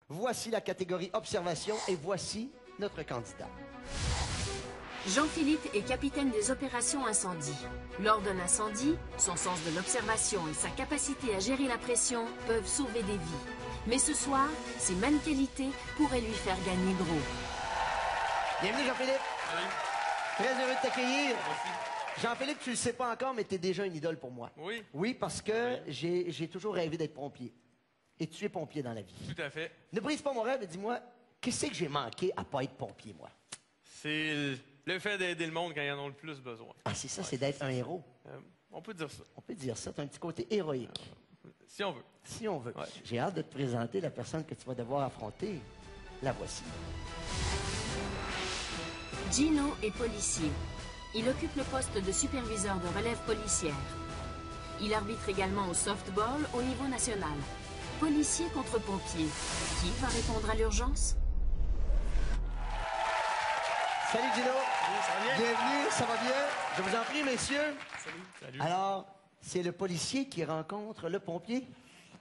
Voici la catégorie observation et voici notre candidat. Jean-Philippe est capitaine des opérations incendie. Lors d'un incendie, son sens de l'observation et sa capacité à gérer la pression peuvent sauver des vies. Mais ce soir, ces mêmes qualités pourraient lui faire gagner gros. Bienvenue Jean-Philippe. Salut. Très heureux de t'accueillir. Merci. Jean-Philippe, tu le sais pas encore, mais tu es déjà une idole pour moi. Oui. Oui, parce que j'ai toujours rêvé d'être pompier. Et tu es pompier dans la vie. Tout à fait. Ne brise pas mon rêve et dis-moi, qu'est-ce que j'ai manqué à pas être pompier, moi? C'est le fait d'aider le monde quand ils en ont le plus besoin. Ah, c'est ça, c'est d'être un héros. On peut dire ça. On peut dire ça, tu as un petit côté héroïque. Si on veut. Si on veut. Ouais. J'ai hâte de te présenter la personne que tu vas devoir affronter. La voici. Gino est policier. Il occupe le poste de superviseur de relève policière. Il arbitre également au softball au niveau national. Policier contre pompier. Qui va répondre à l'urgence? Salut Gino. Salut, ça va bien? Bienvenue, ça va bien? Je vous en prie, messieurs. Salut. Alors, c'est le policier qui rencontre le pompier.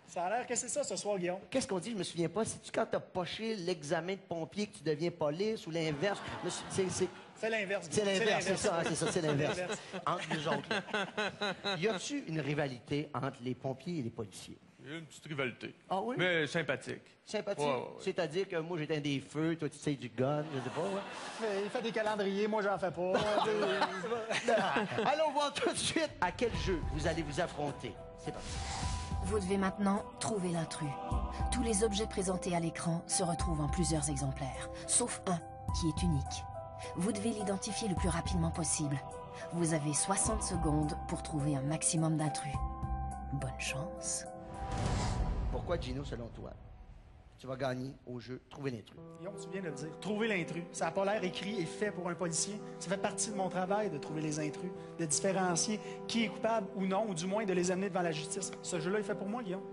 Ça a l'air que c'est ça ce soir, Guillaume. Qu'est-ce qu'on dit? Je me souviens pas. C'est-tu quand t'as poché l'examen de pompier que tu deviens police ou l'inverse? C'est l'inverse. C'est l'inverse, c'est ça, hein, c'est ça, c'est l'inverse. l'inverse. Entre nous autres. Y a-tu une rivalité entre les pompiers et les policiers? Il y a une petite rivalité. Ah oui? Mais sympathique. Sympathique? Ouais. C'est-à-dire que moi, j'éteins des feux, toi, tu sais du gun, je sais pas, ouais. Il fait des calendriers, moi j'en fais pas. Allons voir tout de suite à quel jeu vous allez vous affronter. C'est parti. Vous devez maintenant trouver l'intrus. Tous les objets présentés à l'écran se retrouvent en plusieurs exemplaires, sauf un qui est unique. Vous devez l'identifier le plus rapidement possible. Vous avez 60 secondes pour trouver un maximum d'intrus. Bonne chance. Pourquoi, Gino, selon toi, tu vas gagner au jeu Trouver l'intrus? Guillaume, tu viens de le dire. Trouver l'intrus. Ça n'a pas l'air écrit et fait pour un policier. Ça fait partie de mon travail de trouver les intrus, de différencier qui est coupable ou non, ou du moins de les amener devant la justice. Ce jeu-là, il fait pour moi, Guillaume.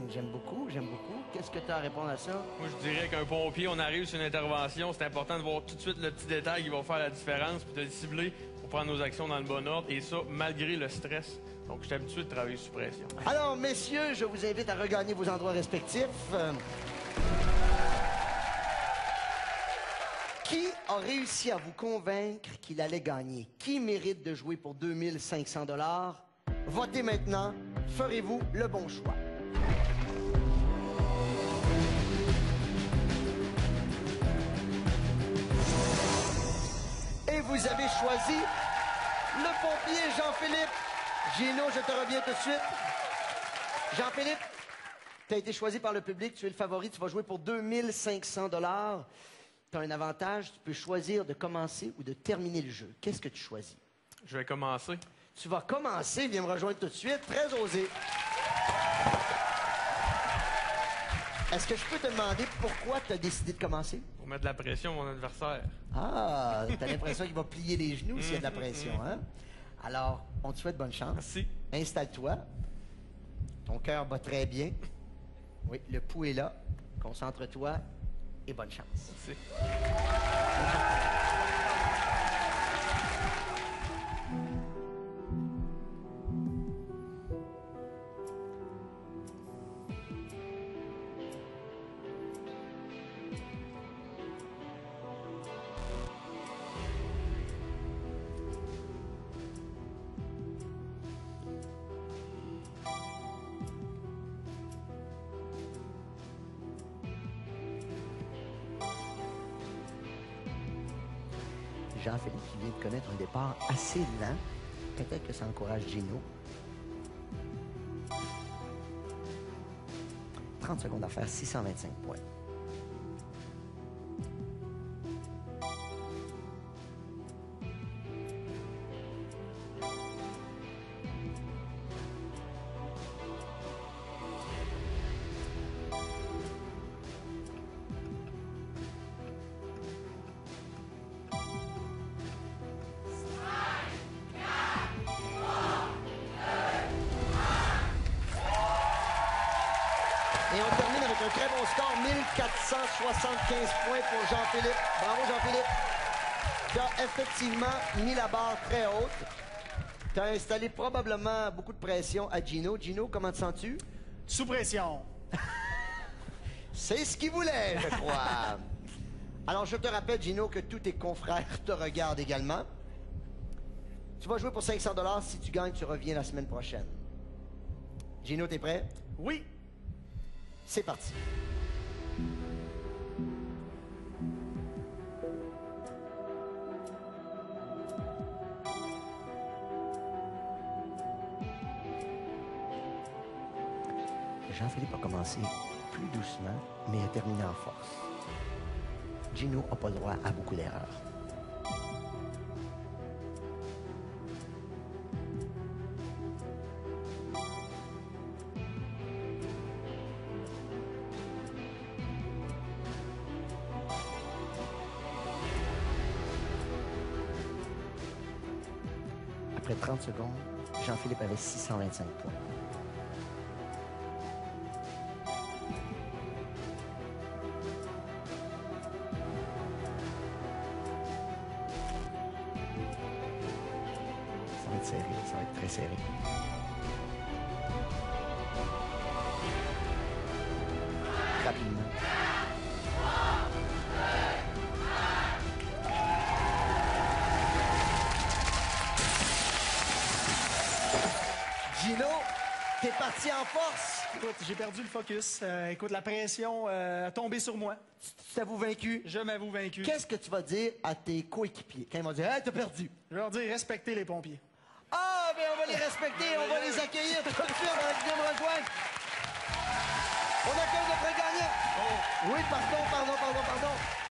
J'aime beaucoup, j'aime beaucoup. Qu'est-ce que tu as à répondre à ça? Moi, je dirais qu'un pompier, on arrive sur une intervention, c'est important de voir tout de suite le petit détail qui va faire la différence, puis de le cibler pour prendre nos actions dans le bon ordre, et ça, malgré le stress. Donc, je suis habitué de travailler sous pression. Alors, messieurs, je vous invite à regagner vos endroits respectifs. Qui a réussi à vous convaincre qu'il allait gagner? Qui mérite de jouer pour 2500 $? Votez maintenant. Ferez-vous le bon choix? Et vous avez choisi le pompier Jean-Philippe. Gino, je te reviens tout de suite. Jean-Philippe, tu as été choisi par le public, tu es le favori, tu vas jouer pour 2500 $. Tu as un avantage, tu peux choisir de commencer ou de terminer le jeu. Qu'est-ce que tu choisis? Je vais commencer. Tu vas commencer, viens me rejoindre tout de suite, très osé. Est-ce que je peux te demander pourquoi tu as décidé de commencer? Pour mettre de la pression à mon adversaire. Ah, tu as l'impression qu'il va plier les genoux s'il y a de la pression, hein? Alors, on te souhaite bonne chance. Merci. Installe-toi. Ton cœur bat très bien. Oui, le pouls est là. Concentre-toi et bonne chance. Merci. Jean-Philippe qui vient de connaître un départ assez lent. Peut-être que ça encourage Gino. 30 secondes à faire, 625 points. Et on termine avec un très bon score, 1475 points pour Jean-Philippe. Bravo Jean-Philippe. Tu as effectivement mis la barre très haute. Tu as installé probablement beaucoup de pression à Gino. Gino, comment te sens-tu? Sous pression. C'est ce qu'il voulait, je crois. Alors, je te rappelle, Gino, que tous tes confrères te regardent également. Tu vas jouer pour 500 $. Si tu gagnes, tu reviens la semaine prochaine. Gino, t'es prêt? Oui. C'est parti. Jean-Philippe a commencé plus doucement, mais a terminé en force. Gino n'a pas le droit à beaucoup d'erreurs. Après 30 secondes, Jean-Philippe avait 625 points. Ça va être serré, ça va être très serré. Rapidement. Gino, t'es parti en force. Écoute, j'ai perdu le focus. Écoute, la pression a tombé sur moi. Tu t'avoues vaincu. Je m'avoue vaincu. Qu'est-ce que tu vas dire à tes coéquipiers quand ils vont dire « Hey, t'as perdu ». Je vais leur dire respectez les pompiers. Ah, mais on va les respecter, on va les accueillir tout de suite, on va venir me rejoindre. On accueille notre gagnant. Oui, pardon.